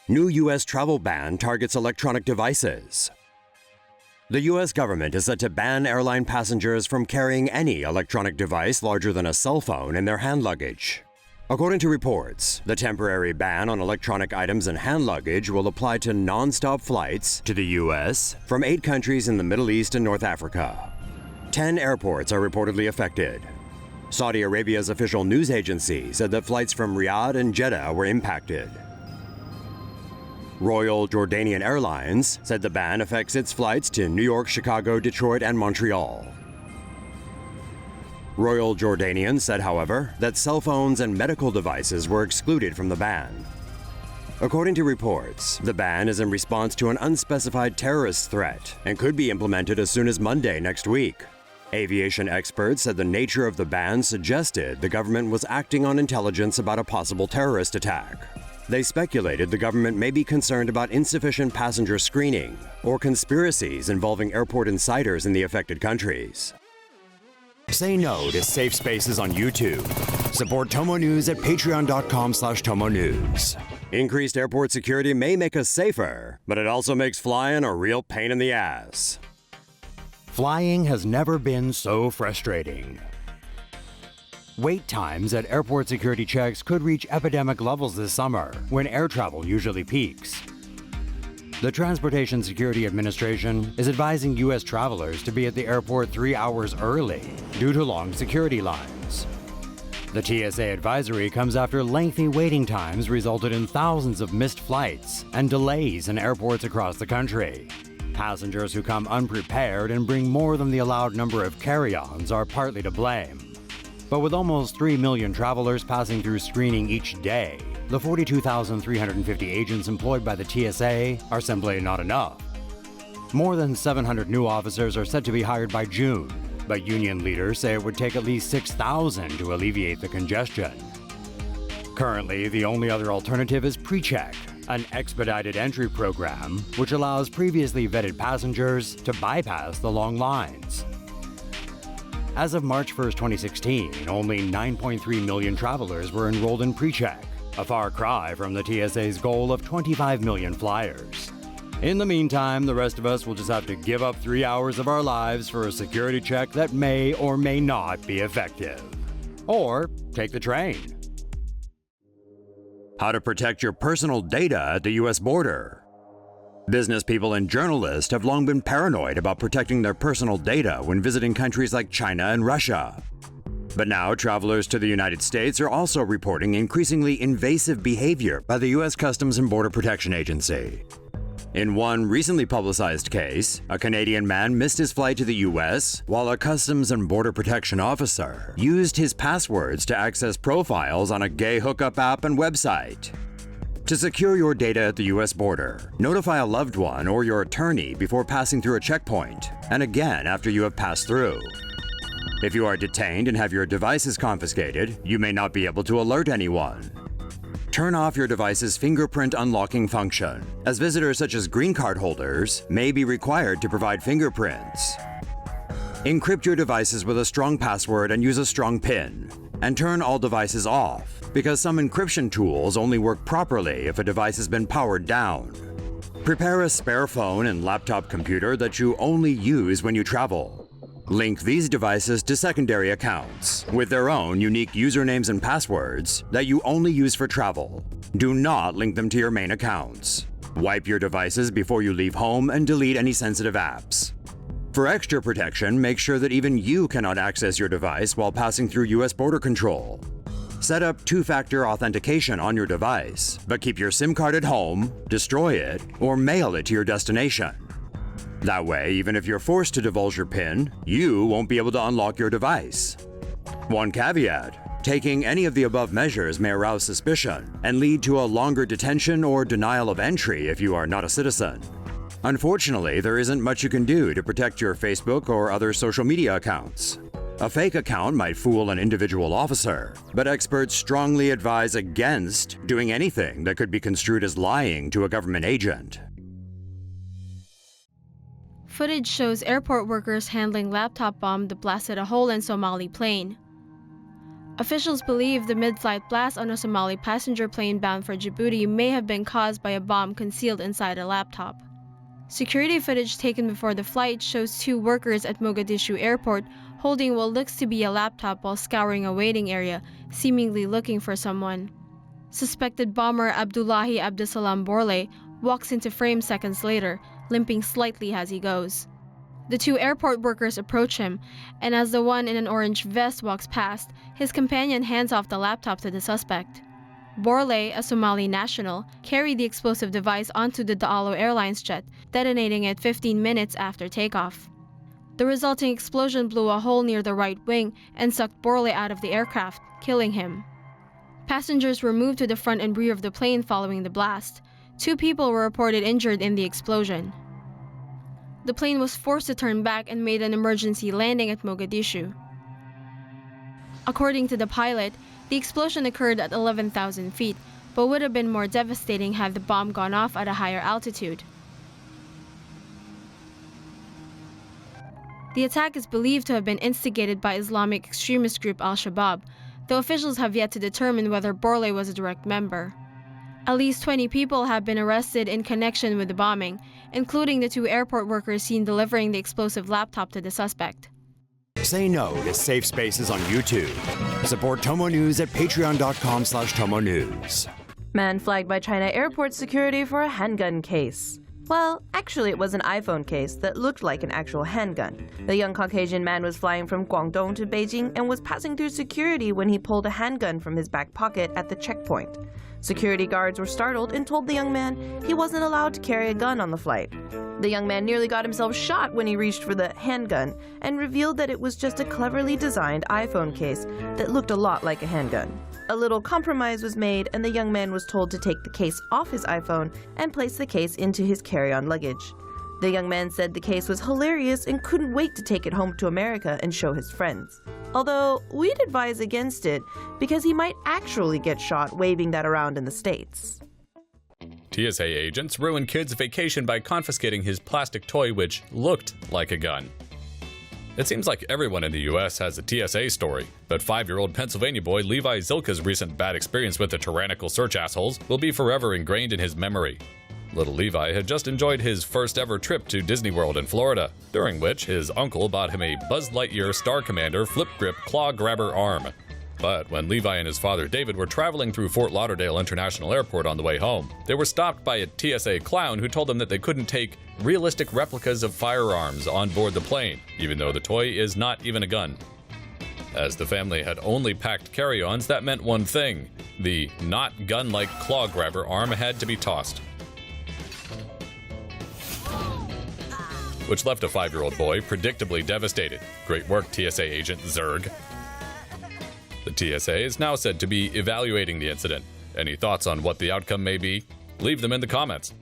New U.S. travel ban targets electronic devices. The U.S. government is set to ban airline passengers from carrying any electronic device larger than a cell phone in their hand luggage. According to reports, the temporary ban on electronic items and hand luggage will apply to non-stop flights to the U.S. from 8 countries in the Middle East and North Africa. 10 airports are reportedly affected. Saudi Arabia's official news agency said that flights from Riyadh and Jeddah were impacted. Royal Jordanian Airlines said the ban affects its flights to New York, Chicago, Detroit, and Montreal. Royal Jordanian said, however, that cell phones and medical devices were excluded from the ban. According to reports, the ban is in response to an unspecified terrorist threat and could be implemented as soon as Monday next week. Aviation experts said the nature of the ban suggested the government was acting on intelligence about a possible terrorist attack. They speculated the government may be concerned about insufficient passenger screening or conspiracies involving airport insiders in the affected countries. Say no to safe spaces on YouTube. Support TomoNews at patreon.com/TomoNews. Increased airport security may make us safer, but it also makes flying a real pain in the ass. Flying has never been so frustrating. Wait times at airport security checks could reach epidemic levels this summer, when air travel usually peaks. The Transportation Security Administration is advising U.S. travelers to be at the airport 3 hours early due to long security lines. The TSA advisory comes after lengthy waiting times resulted in thousands of missed flights and delays in airports across the country. Passengers who come unprepared and bring more than the allowed number of carry-ons are partly to blame. But with almost 3 million travelers passing through screening each day, the 42,350 agents employed by the TSA are simply not enough. More than 700 new officers are set to be hired by June, but union leaders say it would take at least 6,000 to alleviate the congestion. Currently, the only other alternative is PreCheck, an expedited entry program which allows previously vetted passengers to bypass the long lines. As of March 1, 2016, only 9.3 million travelers were enrolled in PreCheck, a far cry from the TSA's goal of 25 million flyers. In the meantime, the rest of us will just have to give up 3 hours of our lives for a security check that may or may not be effective. Or take the train. How to protect your personal data at the U.S. border. Business people and journalists have long been paranoid about protecting their personal data when visiting countries like China and Russia. But now travelers to the United States are also reporting increasingly invasive behavior by the U.S. Customs and Border Protection Agency. In one recently publicized case, a Canadian man missed his flight to the U.S. while a Customs and Border Protection officer used his passwords to access profiles on a gay hookup app and website. To secure your data at the U.S. border, notify a loved one or your attorney before passing through a checkpoint, and again after you have passed through. If you are detained and have your devices confiscated, you may not be able to alert anyone. Turn off your device's fingerprint unlocking function, as visitors such as green card holders may be required to provide fingerprints. Encrypt your devices with a strong password and use a strong PIN. And turn all devices off, because some encryption tools only work properly if a device has been powered down. Prepare a spare phone and laptop computer that you only use when you travel. Link these devices to secondary accounts with their own unique usernames and passwords that you only use for travel. Do not link them to your main accounts. Wipe your devices before you leave home and delete any sensitive apps. For extra protection, make sure that even you cannot access your device while passing through U.S. border control. Set up two-factor authentication on your device, but keep your SIM card at home, destroy it, or mail it to your destination. That way, even if you're forced to divulge your PIN, you won't be able to unlock your device. One caveat: taking any of the above measures may arouse suspicion and lead to a longer detention or denial of entry if you are not a citizen. Unfortunately, there isn't much you can do to protect your Facebook or other social media accounts. A fake account might fool an individual officer, but experts strongly advise against doing anything that could be construed as lying to a government agent. Footage shows airport workers handling laptop bomb that blasted a hole in Somali plane. Officials believe the mid-flight blast on a Somali passenger plane bound for Djibouti may have been caused by a bomb concealed inside a laptop. Security footage taken before the flight shows two workers at Mogadishu airport holding what looks to be a laptop while scouring a waiting area, seemingly looking for someone. Suspected bomber Abdullahi Abdusalam Borle walks into frame seconds later, limping slightly as he goes. The two airport workers approach him, and as the one in an orange vest walks past, his companion hands off the laptop to the suspect. Borle, a Somali national, carried the explosive device onto the Daalo Airlines jet, detonating it 15 minutes after takeoff. The resulting explosion blew a hole near the right wing and sucked Borle out of the aircraft, killing him. Passengers were moved to the front and rear of the plane following the blast. 2 people were reported injured in the explosion. The plane was forced to turn back and made an emergency landing at Mogadishu. According to the pilot, the explosion occurred at 11,000 feet, but would have been more devastating had the bomb gone off at a higher altitude. The attack is believed to have been instigated by Islamic extremist group Al-Shabaab, though officials have yet to determine whether Borle was a direct member. At least 20 people have been arrested in connection with the bombing, including the 2 airport workers seen delivering the explosive laptop to the suspect. Say no to safe spaces on YouTube. Support TomoNews at patreon.com/TomoNews. Man flagged by China airport security for a handgun case. Well, actually it was an iPhone case that looked like an actual handgun. The young Caucasian man was flying from Guangdong to Beijing and was passing through security when he pulled a handgun from his back pocket at the checkpoint. Security guards were startled and told the young man he wasn't allowed to carry a gun on the flight. The young man nearly got himself shot when he reached for the handgun and revealed that it was just a cleverly designed iPhone case that looked a lot like a handgun. A little compromise was made and the young man was told to take the case off his iPhone and place the case into his carry-on luggage. The young man said the case was hilarious and couldn't wait to take it home to America and show his friends. Although, we'd advise against it because he might actually get shot waving that around in the States. TSA agents ruined kid's vacation by confiscating his plastic toy which looked like a gun. It seems like everyone in the US has a TSA story, but 5-year-old Pennsylvania boy Levi Zilka's recent bad experience with the tyrannical search assholes will be forever ingrained in his memory. Little Levi had just enjoyed his first ever trip to Disney World in Florida, during which his uncle bought him a Buzz Lightyear Star Commander flip grip claw grabber arm. But when Levi and his father David were traveling through Fort Lauderdale International Airport on the way home, they were stopped by a TSA clown who told them that they couldn't take realistic replicas of firearms on board the plane, even though the toy is not even a gun. As the family had only packed carry-ons, that meant one thing: the not gun-like claw grabber arm had to be tossed. Which left a 5-year-old boy predictably devastated. Great work, TSA agent Zerg. The TSA is now said to be evaluating the incident. Any thoughts on what the outcome may be? Leave them in the comments.